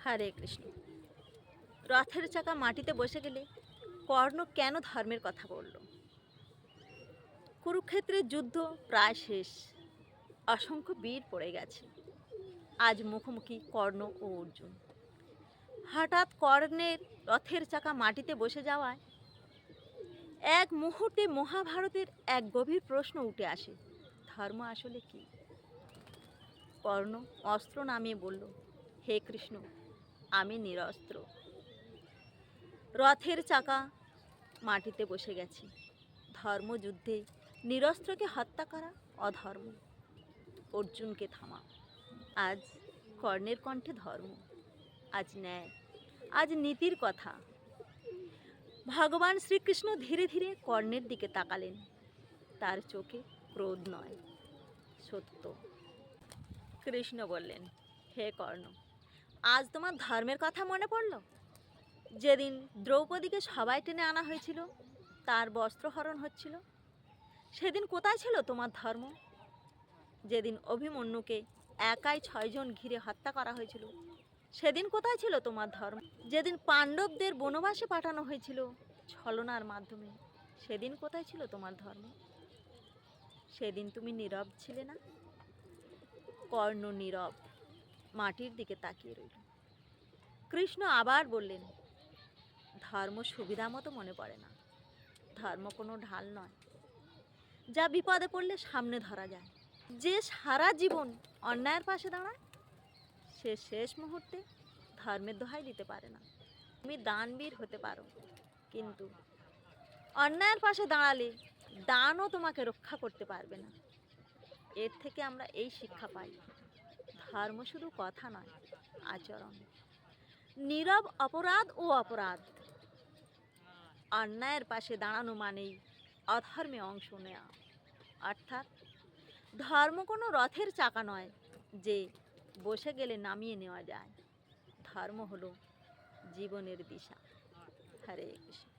হরে কৃষ্ণ। রথের চাকা মাটিতে বসে গেলে কর্ণ কেন ধর্মের কথা বলল? কুরুক্ষেত্রের যুদ্ধ প্রায় শেষ, অসংখ্য বীর পড়ে গেছে। আজ মুখোমুখি কর্ণ ও অর্জুন। হঠাৎ কর্ণের রথের চাকা মাটিতে বসে যাওয়ায় এক মুহূর্তে মহাভারতের এক গভীর প্রশ্ন উঠে আসে, ধর্ম আসলে কি? কর্ণ অস্ত্র নামিয়ে বলল, হে কৃষ্ণ, আমি নিরস্ত্র। রথের চাকা মাটিতে বসে গেছে। ধর্মযুদ্ধে নিরস্ত্রকে হত্যা করা অধর্ম। অর্জুনকে থামা। আজ কর্ণের কণ্ঠে ধর্ম, আজ ন্যায়, আজ নীতির কথা। ভগবান শ্রীকৃষ্ণ ধীরে ধীরে কর্ণের দিকে তাকালেন। তার চোখে ক্রোধ নয়, সত্য। কৃষ্ণ বললেন, হে কর্ণ, আজ তোমার ধর্মের কথা মনে পড়ল? যেদিন দ্রৌপদীকে সবাই টেনে আনা হয়েছিল, তার বস্ত্রহরণ হচ্ছিল, সেদিন কোথায় ছিল তোমার ধর্ম? যেদিন অভিমন্যুকে একাই 6 জন ঘিরে হত্যা করা হয়েছিল, সেদিন কোথায় ছিল তোমার ধর্ম? যেদিন পাণ্ডবদের বনবাসে পাঠানো হয়েছিল ছলনার মাধ্যমে, সেদিন কোথায় ছিল তোমার ধর্ম? সেদিন তুমি নীরব ছিলে না? কর্ণ নীরব, মাটির দিকে তাকিয়ে রইল। কৃষ্ণ আবার বললেন, ধর্ম সুবিধা মতো মনে পড়ে না। ধর্ম কোনো ঢাল নয়, যা বিপদে পড়লে সামনে ধরা যায়। যে সারা জীবন অন্যায়ের পাশে দাঁড়ায়, সে শেষ মুহূর্তে ধর্মের দোহাই দিতে পারে না। তুমি দানবীর হতে পারো, কিন্তু অন্যায়ের পাশে দাঁড়ালে দানও তোমাকে রক্ষা করতে পারবে না। এর থেকে আমরা এই শিক্ষা পাই, ধর্ম শুধু কথা নয়, আচরণ। নীরব অপরাধ ও অপরাধ। অন্যায়ের পাশে দাঁড়ানো মানেই অধর্মে অংশ নেওয়া। অর্থাৎ ধর্ম কোনো রথের চাকা নয় যে বসে গেলে নামিয়ে নেওয়া যায়। ধর্ম হলো জীবনের দিশা। হরে কৃষ্ণ।